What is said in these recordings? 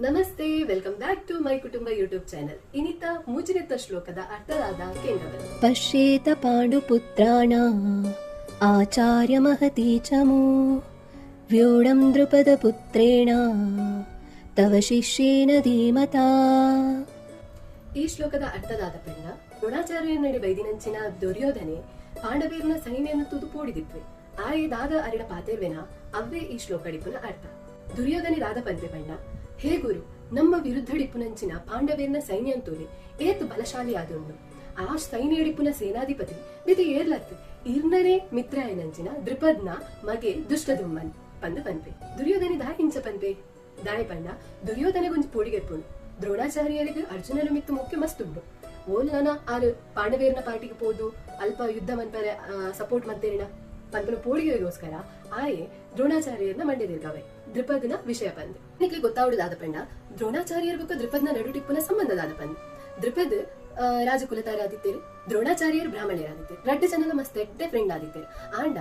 ನಮಸ್ತೆ, welcome back to my ಕುಟುಂಬ YouTube channel. ಇನಿತ ಮೂಜಿನೆತ್ತ ಶ್ಲೋಕದ ಅರ್ಥವಾದ ಕೇಂದ್ರಗಳು. ಪಶ್ಯೇತ ಪಾಂಡುಪುತ್ರಾಣ ಆಚಾರ್ಯ ಮಹತಿ ಚಮು ವ್ಯೂಢಂ ದೃಪದ ಪುತ್ರೇಣ ತವ ಶಿಷ್ಯೇನ ಧೀಮತಾ. ಈ ಶ್ಲೋಕದ ಅರ್ಥದಾದ ಪಂಡ ದ್ರೋಣಾಚಾರ್ಯ ನಡೆ ಬೈದಿನಂಚಿನ ದುರ್ಯೋಧನೆ ಪಾಂಡವೀರ್ನ ಸೈನ್ಯವನ್ನು ತುದು ಪೋಡಿದಿತ್ವೆ ಆಯದಾದ ಅರಿಡ ಪಾತೆರ್ವೆನ ಅವೇ ಈ ಶ್ಲೋಕ ಡಿಪ್ಪುನ ಅರ್ಥ. ದುರ್ಯೋಧನೆ ರಾಧ ಪಂದ್ವೆ ಪಂಡ ಹೇ ಗುರು, ನಮ್ಮ ವಿರುದ್ಧ ಡಿಪ್ಪುನಂಚಿನ ಪಾಂಡವೇರ್ನ ಸೈನ್ಯ ಅಂತೂಲೆ ಏತು ಬಲಶಾಲಿ ಆದುಂಡು. ಆ ಸೈನ್ಯ ಡಿಪ್ಪುನ ಸೇನಾಧಿಪತಿ ಬಿತಿ ಏರ್ಲತ್ತು ಇರ್ನನೇ ಮಿತ್ರಾಯನಂಚಿನ ದೃಪದ್ನ ಮಗೆ ದುಷ್ಟದುಮ್ಮನ್ ಪಂದು ಪನ್ಪೆ. ದುರ್ಯೋಧನೆ ದಾಯ ಹಿಂಚ ಪನ್ಪೆ ದಾಯ ಪಂಡ ದುರ್ಯೋಧನೆ ಗುಂಜಿ ಪೋಡಿಗೆಪ್ಪುಂಡು. ದ್ರೋಣಾಚಾರ್ಯರಿಗೆ ಅರ್ಜುನನ ಮಿತ್ತು ಮುಖ್ಯ ಮಸ್ತುಂಡು. ಓಲ್ನ ಆರು ಪಾಂಡವೇರ್ನ ಪಾರ್ಟಿಗೆ ಪೋದು ಅಲ್ಪ ಯುದ್ಧ ಮನ್ಪರೆ ಸಪೋರ್ಟ್ ಮತ್ತೇರಿನ ಪಂಪನ ಪೋಡಿಗೆಗೋಸ್ಕರ ಆಯೆ ದ್ರೋಣಾಚಾರ್ಯರನ್ನ ಮಂಡ್ಯದಿರ್ಗವೆ ದೃಪದ್ನ ವಿಷಯ ಪಂದ್ ನಿಕ್ಲಿ ಗೊತ್ತಾವುದಾದ ಪಂಡ ದ್ರೋಣಾಚಾರ್ಯರ ಬೊಕ್ಕ ದೃಪದ್ನ ನಡುಟಿಪ್ಪುನ ಸಂಬಂಧದಾದ ಪಂದ್. ದೃಪದ್ ರಾಜಕುಲತಾರ ಆದಿತ್ತೇರು, ದ್ರೋಣಾಚಾರ್ಯರು ಬ್ರಾಹ್ಮಣರಾದಿತ್ತೇರು, ರಡ್ಡು ಜನಲ ಮಸ್ತ್ ಎಡ್ಡೆ ಫ್ರೆಂಡ್ ಆದಿತ್ತೇರು. ಆಂಡ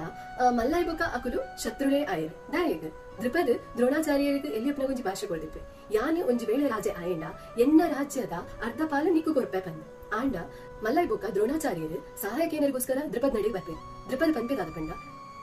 ಮಲ್ಲಾಯಿ ಬೊಕ್ಕ ಅಕುಲು ಶತ್ರುಳೇ ಆಯರು ದಾಯಗ್ ದೃಪದ್ ದ್ರೋಣಾಚಾರ್ಯರಿಗೆ ಎಲ್ಲಿಯಪ್ಪನ ಒಂಜಿ ಭಾಷೆ ಕೊಡ್ದಿಪ್ಪೆ ಯಾನೆ ಒಂಜಿ ವೇಳೆ ರಾಜೆ ಆಯಂಡ ಎನ್ನ ರಾಜ್ಯದ ಅರ್ಧ ಪಾಲ ನಿಕ್ಕು ಕೊರ್ಪೆ ಪಂದ್. ಆಂಡ ಮಲ್ಲಾಯಿ ಬೊಕ್ಕ ದ್ರೋಣಾಚಾರ್ಯರು ಸಹಾಯಕೇನರಿಗೋಸ್ಕರ ದೃಪದ್ ನಡಿಗೆ ಬರ್ಪೆ. ದೃಪದ್ ಪಂಪೆದಾದ ಪಂಡ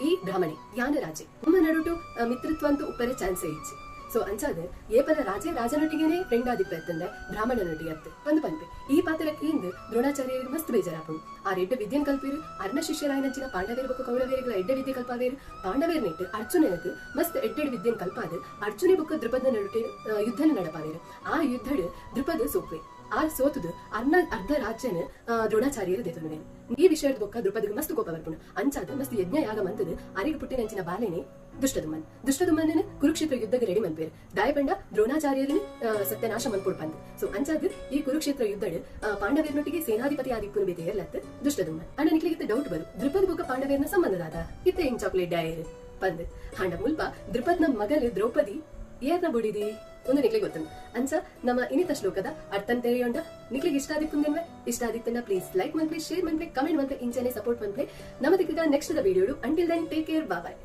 ಈ ಬ್ರಾಹ್ಮಣೆ ಯಾನ ರಾಜೆ ನಮ್ಮ ನಡುಟು ಮಿತ್ರತ್ವ ಅಂತೂ ಉಪ್ಪರೆ ಚಾನ್ಸೇ ಇಚ್ಚಿ. ಸೊ ಅಂಚಾದ ಏಪಲ ರಾಜೆ ರಾಜನೊಟ್ಟಿಗೆನೆ ಫ್ರೆಂಡ್ ಆದಿಪ್ಪ ಎತ್ತಂದ್ರೆ ಬ್ರಾಹ್ಮಣನೊಟ್ಟಿಗೆ ಅತ್ತೆ ಒಂದು ಪಂಪೆ. ಈ ಪಾತ್ರಕ್ಕೆ ಹಿಂದೆ ದ್ರೋಣಾಚಾರ್ಯರಿಗೆ ಮಸ್ತ್ ಬೇಜಾರಾಪುಂಡು. ಆ ಎಡ್ಡ ವಿದ್ಯೆನ್ ಕಲ್ಪೇರು ಅರ್ಣ ಶಿಷ್ಯರಾಯನಂಚಿನ ಪಾಂಡವೇರ್ ಬೊಕ್ಕ ಕೌರವೇರಿಗಳ ಎಡ್ಡ ವಿದ್ಯೆ ಕಲ್ಪಾವೇರು ಪಾಂಡವೇರ್ ನೆಟ್ಟು ಅರ್ಜುನನಕ್ಕೆ ಮಸ್ತ್ ಎಡ್ಡೆಡ್ ವಿದ್ಯೆನ್ ಕಲ್ಪಾದ ಅರ್ಜುನಿ ಬೊಕ್ಕ ದೃಪದ್ನ ನಡುಟೆ ಯುದ್ಧನ ನಡಪಾವೇರು. ಆ ಯುದ್ಧಡ್ ದೃಪದ್ ಸೋಕ್ವೆ ಆ ಸೋತುದು ಅರ್ಧ ರಾಜ್ಯನ ದ್ರೋಣಾಚಾರ್ಯರು ದೇತುಂಡು. ಈ ವಿಷಯದ ಬೊಕ್ಕ ದೃಪದಿಗೆ ಮಸ್ತ್ ಕೋಪ ಬರ್ಪುಂಡು. ಅಂಚಾದ ಮಸ್ತ್ ಯಜ್ಞ ಯಾಗ ಮಂತದ ಅರಿಗೆ ಪುಟ್ಟಿನಂಚಿನ ಬಾಲೆನೆ ದುಷ್ಟದುಮ್ಮನ್ ಕುರುಕ್ಷೇತ್ರ ಯುದ್ಧಗೆ ರೆಡಿ ಮನ್ಪೇರು ದಾಯಪಂಡ ದ್ರೋಣಾಚಾರ್ಯರನ್ನು ಸತ್ಯನಾಶ ಮನ್ಪುಡ್ ಪಂದ್. ಸೊ ಅಂಚಾದ ಈ ಕುರುಕ್ಷೇತ್ರ ಯುದ್ಧಡ್ ಪಾಂಡವೇರ್ನೊಟ್ಟಿಗೆ ಸೇನಾಧಿಪತಿ ಆದಿಪ್ಪುನು ಬೇತೆ ಏರ್ಲತ್ ದುಷ್ಟದುಮ್ಮನ್. ಅಣ್ಣ ನಿಕ್ಲಿಗಿತ್ತ ಡೌಟ್ ಬರು ದೃಪದ್ ಬೊಕ್ಕ ಪಾಂಡವೇರ್ನ ಸಂಬಂಧದಾದ ಇತ್ತೆ ಹಿಂಗ್ ಚಾಕ್ಲೇಟ್ ಡಯರ್ ಪಂದ್. ಹಂಡ ಮುಲ್ಪ ದೃಪದ್ನ ಮಗಲು ದ್ರೌಪದಿ ಏರ್ನ ಬುಡಿದಿ ಒಂದು ನಿಕ್ಲಿಗೆ ಗೊತ್ತುಂಡು. ಅಂಚ ನಮ್ಮ ಇನಿತ ಶ್ಲೋಕದ ಅರ್ಥನ್ ತೆರೆಯೋಂಡ ನಿಕ್ಲಿಗೆ ಇಷ್ಟ ಆದಿಪ್ಪುಂದೆನ್ವೆ ಇಷ್ಟ ಆದಿತ್ತನ್ನ ಪ್ಲೀಸ್ ಲೈಕ್ ಮನ್ಪ್ಲೆ, ಶೇರ್ ಮನ್ಪ್ಲೆ, ಕಮೆಂಟ್ ಮನ್ಪ್ಲೆ, ಇಂಚನೆ ಸಪೋರ್ಟ್ ಮನ್ಪ್ಲೆ. ನಮ್ಮ ದಿಕ್ಕದ ನೆಕ್ಸ್ಟ್ ದ ವಿಡಿಯೋಡು. ಅಂಟಿಲ್ ದೆನ್ ಟೇಕ್ ಕೇರ್, ಬಾಯ್.